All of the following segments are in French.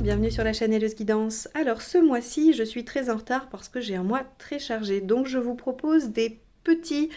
bienvenue sur la chaîne Helleuse Guidance. Alors ce mois-ci, je suis très en retard parce que j'ai un mois très chargé. Donc je vous propose des petits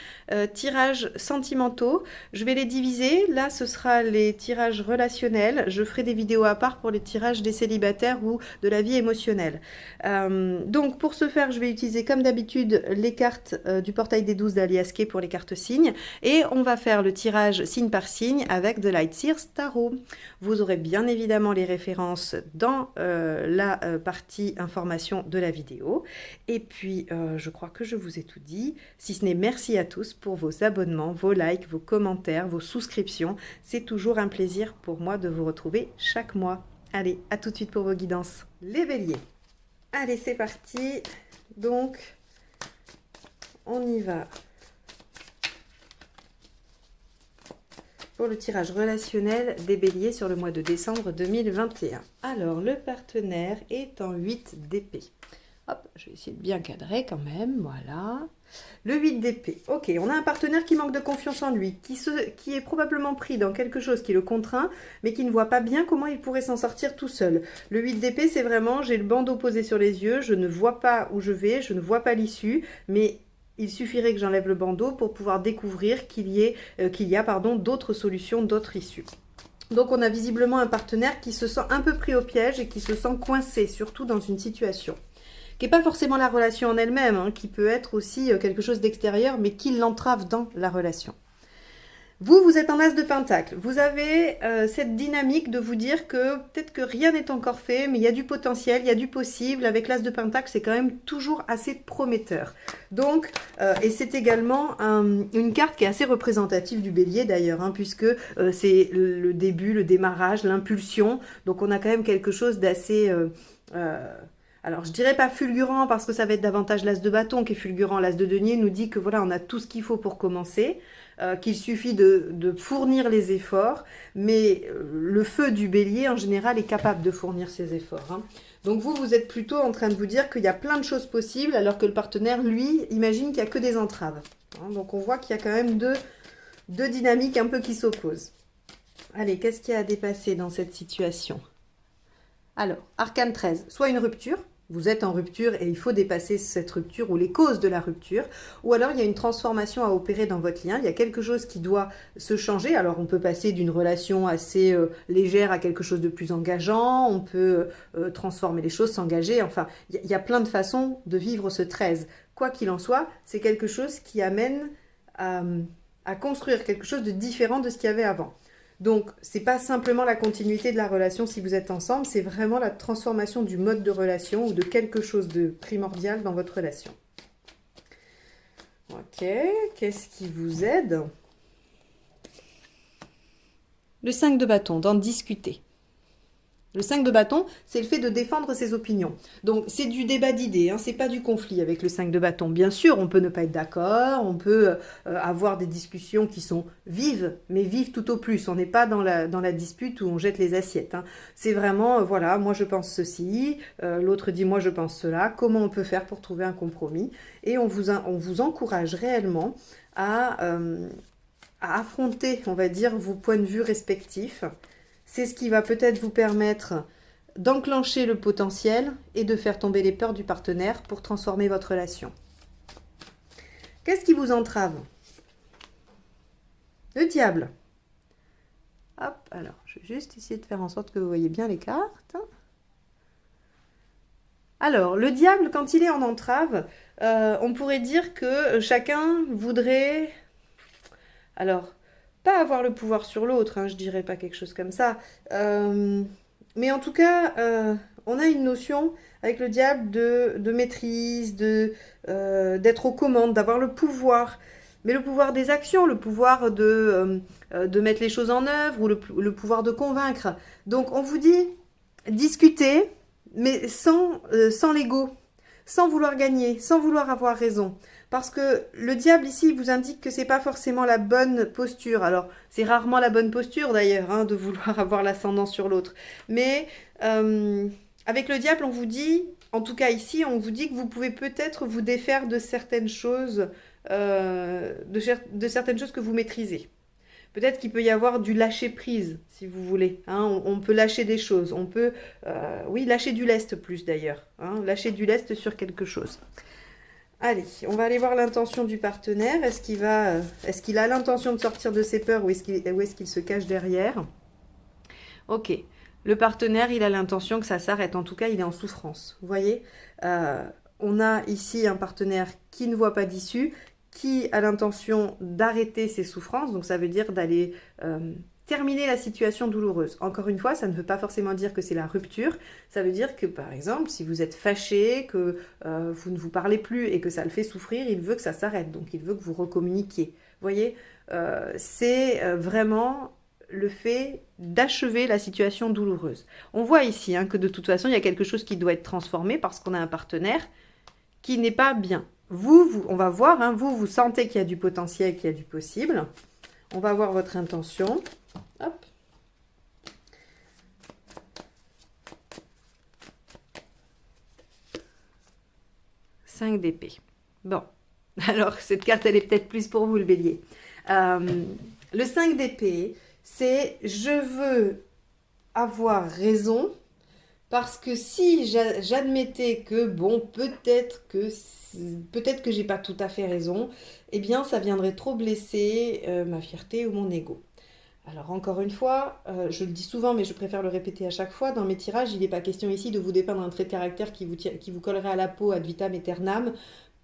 tirages sentimentaux. Je vais les diviser. Là, ce sera les tirages relationnels. Je ferai des vidéos à part pour les tirages des célibataires ou de la vie émotionnelle. Donc pour ce faire, je vais utiliser comme d'habitude les cartes du portail des 12 d'Alias Kay pour les cartes signes. Et on va faire le tirage signe par signe avec The Light Seers Tarot. Vous aurez bien évidemment les références dans la partie information de la vidéo. Et puis, je crois que je vous ai tout dit. Si ce n'est merci à tous pour vos abonnements, vos likes, vos commentaires, vos souscriptions. C'est toujours un plaisir pour moi de vous retrouver chaque mois. Allez, à tout de suite pour vos guidances. Les béliers. Allez, c'est parti. Donc, on y va. Pour le tirage relationnel des béliers sur le mois de décembre 2021. Alors, le partenaire est en 8 d'épée. Hop, je vais essayer de bien cadrer quand même, voilà. Le 8 d'épée. Ok, on a un partenaire qui manque de confiance en lui, qui est probablement pris dans quelque chose qui le contraint, mais qui ne voit pas bien comment il pourrait s'en sortir tout seul. Le 8 d'épée, c'est vraiment, j'ai le bandeau posé sur les yeux, je ne vois pas où je vais, je ne vois pas l'issue, mais il suffirait que j'enlève le bandeau pour pouvoir découvrir qu'il y a d'autres solutions, d'autres issues. Donc on a visiblement un partenaire qui se sent un peu pris au piège et qui se sent coincé, surtout dans une situation qui n'est pas forcément la relation en elle-même, hein, qui peut être aussi quelque chose d'extérieur, mais qui l'entrave dans la relation. Vous êtes en as de pentacle. Vous avez cette dynamique de vous dire que peut-être que rien n'est encore fait, mais il y a du potentiel, il y a du possible. Avec l'as de pentacle, c'est quand même toujours assez prometteur. Donc, et c'est également une carte qui est assez représentative du bélier d'ailleurs, hein, puisque c'est le début, le démarrage, l'impulsion. Donc, on a quand même quelque chose d'assez... alors, je dirais pas fulgurant parce que ça va être davantage l'as de bâton qui est fulgurant. L'as de denier nous dit que voilà, on a tout ce qu'il faut pour commencer, qu'il suffit de fournir les efforts, mais le feu du bélier en général est capable de fournir ces efforts. Hein. Donc vous êtes plutôt en train de vous dire qu'il y a plein de choses possibles alors que le partenaire, lui, imagine qu'il n'y a que des entraves. Hein. Donc on voit qu'il y a quand même deux dynamiques un peu qui s'opposent. Allez, qu'est-ce qu'il y a à dépasser dans cette situation ? Alors, arcane 13, soit une rupture, vous êtes en rupture et il faut dépasser cette rupture ou les causes de la rupture, ou alors il y a une transformation à opérer dans votre lien, il y a quelque chose qui doit se changer, alors on peut passer d'une relation assez légère à quelque chose de plus engageant, on peut transformer les choses, s'engager, enfin, il y a plein de façons de vivre ce 13. Quoi qu'il en soit, c'est quelque chose qui amène à construire quelque chose de différent de ce qu'il y avait avant. Donc, ce n'est pas simplement la continuité de la relation si vous êtes ensemble, c'est vraiment la transformation du mode de relation ou de quelque chose de primordial dans votre relation. Ok, qu'est-ce qui vous aide? Le 5 de bâton, d'en discuter. Le 5 de bâton, c'est le fait de défendre ses opinions. Donc, c'est du débat d'idées, hein, c'est pas du conflit avec le 5 de bâton. Bien sûr, on peut ne pas être d'accord, on peut avoir des discussions qui sont vives, mais vives tout au plus. On n'est pas dans la dispute où on jette les assiettes. Hein. C'est vraiment, voilà, moi je pense ceci, l'autre dit moi je pense cela. Comment on peut faire pour trouver un compromis? Et on vous encourage réellement à affronter, on va dire, vos points de vue respectifs. C'est ce qui va peut-être vous permettre d'enclencher le potentiel et de faire tomber les peurs du partenaire pour transformer votre relation. Qu'est-ce qui vous entrave? Le diable. Hop, alors, je vais juste essayer de faire en sorte que vous voyez bien les cartes. Alors, le diable, quand il est en entrave, on pourrait dire que chacun voudrait... Alors... pas avoir le pouvoir sur l'autre, hein, je dirais pas quelque chose comme ça. Mais en tout cas, on a une notion avec le diable de maîtrise, d'être aux commandes, d'avoir le pouvoir. Mais le pouvoir des actions, le pouvoir de mettre les choses en œuvre ou le pouvoir de convaincre. Donc on vous dit discuter, mais sans l'ego, sans vouloir gagner, sans vouloir avoir raison. Parce que le diable ici vous indique que c'est pas forcément la bonne posture. Alors c'est rarement la bonne posture d'ailleurs, hein, de vouloir avoir l'ascendant sur l'autre. Mais avec le diable on vous dit, en tout cas ici on vous dit que vous pouvez peut-être vous défaire de certaines choses, de certaines choses que vous maîtrisez. Peut-être qu'il peut y avoir du lâcher-prise, si vous voulez. Hein. On peut lâcher des choses. On peut, oui, lâcher du lest plus d'ailleurs. Hein. Lâcher du lest sur quelque chose. Allez, on va aller voir l'intention du partenaire. Est-ce qu'il a l'intention de sortir de ses peurs ou est-ce qu'il se cache derrière? Ok. Le partenaire, il a l'intention que ça s'arrête. En tout cas, il est en souffrance. Vous voyez, on a ici un partenaire qui ne voit pas d'issue, qui a l'intention d'arrêter ses souffrances. Donc, ça veut dire d'aller terminer la situation douloureuse. Encore une fois, ça ne veut pas forcément dire que c'est la rupture. Ça veut dire que, par exemple, si vous êtes fâché, que vous ne vous parlez plus et que ça le fait souffrir, il veut que ça s'arrête. Donc, il veut que vous recommuniquiez. Vous voyez, c'est vraiment le fait d'achever la situation douloureuse. On voit ici hein, que de toute façon, il y a quelque chose qui doit être transformé parce qu'on a un partenaire qui n'est pas bien. On va voir, hein, vous sentez qu'il y a du potentiel, qu'il y a du possible. On va voir votre intention. Hop. Cinq d'épée. Bon, alors cette carte, elle est peut-être plus pour vous, le bélier. Le 5 d'épée, c'est je veux avoir raison parce que si j'admettais que, bon, peut-être que j'ai pas tout à fait raison, eh bien, ça viendrait trop blesser ma fierté ou mon ego. Alors, encore une fois, je le dis souvent, mais je préfère le répéter à chaque fois, dans mes tirages, il n'est pas question ici de vous dépeindre un trait de caractère qui vous collerait à la peau ad vitam aeternam.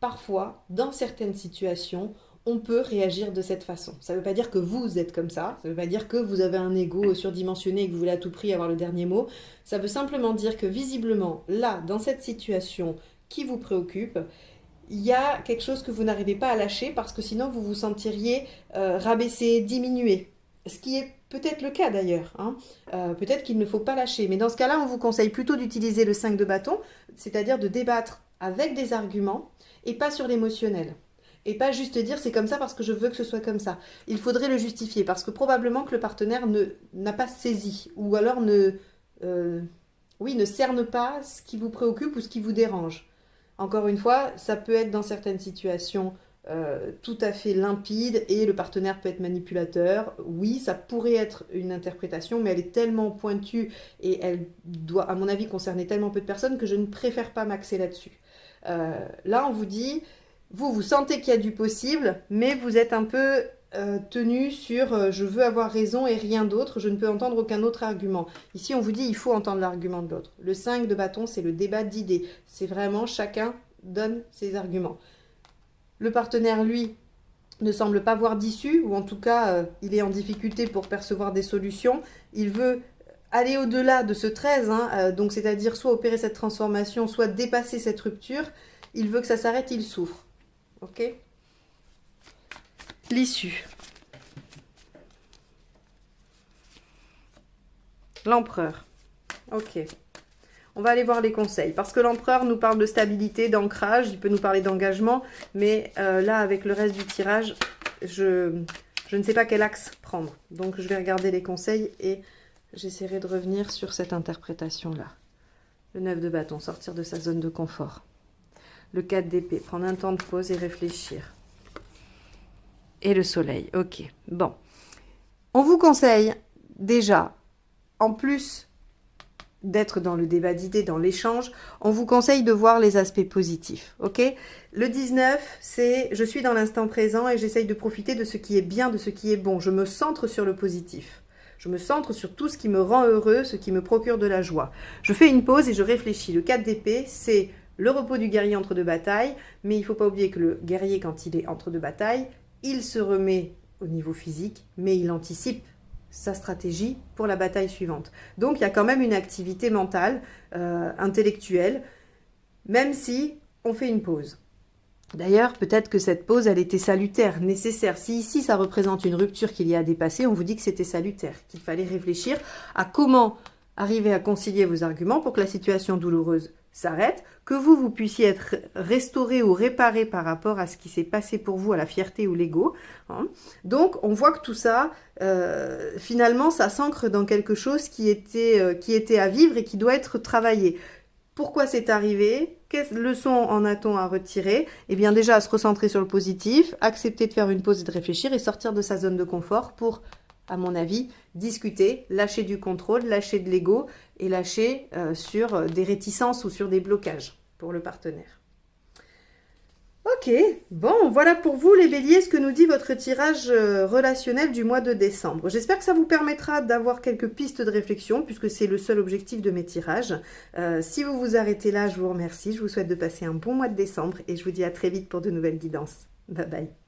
Parfois, dans certaines situations, on peut réagir de cette façon. Ça ne veut pas dire que vous êtes comme ça ne veut pas dire que vous avez un ego surdimensionné et que vous voulez à tout prix avoir le dernier mot. Ça veut simplement dire que visiblement, là, dans cette situation qui vous préoccupe, il y a quelque chose que vous n'arrivez pas à lâcher parce que sinon vous vous sentiriez rabaissé, diminué. Ce qui est peut-être le cas d'ailleurs. Hein. Peut-être qu'il ne faut pas lâcher. Mais dans ce cas-là, on vous conseille plutôt d'utiliser le 5 de bâton, c'est-à-dire de débattre avec des arguments et pas sur l'émotionnel. Et pas juste dire c'est comme ça parce que je veux que ce soit comme ça. Il faudrait le justifier parce que probablement que le partenaire n'a pas saisi ou alors ne cerne pas ce qui vous préoccupe ou ce qui vous dérange. Encore une fois, ça peut être dans certaines situations tout à fait limpide et le partenaire peut être manipulateur. Oui, ça pourrait être une interprétation, mais elle est tellement pointue et elle doit, à mon avis, concerner tellement peu de personnes que je ne préfère pas m'axer là-dessus. Là, on vous dit... Vous sentez qu'il y a du possible, mais vous êtes un peu tenu sur je veux avoir raison et rien d'autre, je ne peux entendre aucun autre argument. Ici, on vous dit il faut entendre l'argument de l'autre. Le 5 de bâton, c'est le débat d'idées. C'est vraiment chacun donne ses arguments. Le partenaire, lui, ne semble pas voir d'issue, ou en tout cas, il est en difficulté pour percevoir des solutions. Il veut aller au-delà de ce 13, donc c'est-à-dire soit opérer cette transformation, soit dépasser cette rupture. Il veut que ça s'arrête, il souffre. Ok. L'issue. L'empereur. Ok. On va aller voir les conseils. Parce que l'empereur nous parle de stabilité, d'ancrage. Il peut nous parler d'engagement. Mais là, avec le reste du tirage, je ne sais pas quel axe prendre. Donc, je vais regarder les conseils et j'essaierai de revenir sur cette interprétation-là. Le 9 de bâton, sortir de sa zone de confort. Le 4 d'épée, prendre un temps de pause et réfléchir. Et le soleil, ok. Bon. On vous conseille déjà, en plus d'être dans le débat d'idées, dans l'échange, on vous conseille de voir les aspects positifs, ok? Le 19, c'est je suis dans l'instant présent et j'essaye de profiter de ce qui est bien, de ce qui est bon. Je me centre sur le positif. Je me centre sur tout ce qui me rend heureux, ce qui me procure de la joie. Je fais une pause et je réfléchis. Le 4 d'épée, c'est le repos du guerrier entre deux batailles, mais il ne faut pas oublier que le guerrier, quand il est entre deux batailles, il se remet au niveau physique, mais il anticipe sa stratégie pour la bataille suivante. Donc, il y a quand même une activité mentale, intellectuelle, même si on fait une pause. D'ailleurs, peut-être que cette pause, elle était salutaire, nécessaire. Si ici, ça représente une rupture qu'il y a à dépasser, on vous dit que c'était salutaire, qu'il fallait réfléchir à comment arriver à concilier vos arguments pour que la situation douloureuse s'arrête, que vous puissiez être restauré ou réparé par rapport à ce qui s'est passé pour vous, à la fierté ou l'ego. Hein. Donc, on voit que tout ça, finalement, ça s'ancre dans quelque chose qui était à vivre et qui doit être travaillé. Pourquoi c'est arrivé? Quelles leçons en a-t-on à retirer? Eh bien, déjà, à se recentrer sur le positif, accepter de faire une pause et de réfléchir et sortir de sa zone de confort pour à mon avis, discuter, lâcher du contrôle, lâcher de l'ego et lâcher sur des réticences ou sur des blocages pour le partenaire. Ok, bon, voilà pour vous les béliers ce que nous dit votre tirage relationnel du mois de décembre. J'espère que ça vous permettra d'avoir quelques pistes de réflexion puisque c'est le seul objectif de mes tirages. Si vous vous arrêtez là, je vous remercie. Je vous souhaite de passer un bon mois de décembre et je vous dis à très vite pour de nouvelles guidances. Bye bye.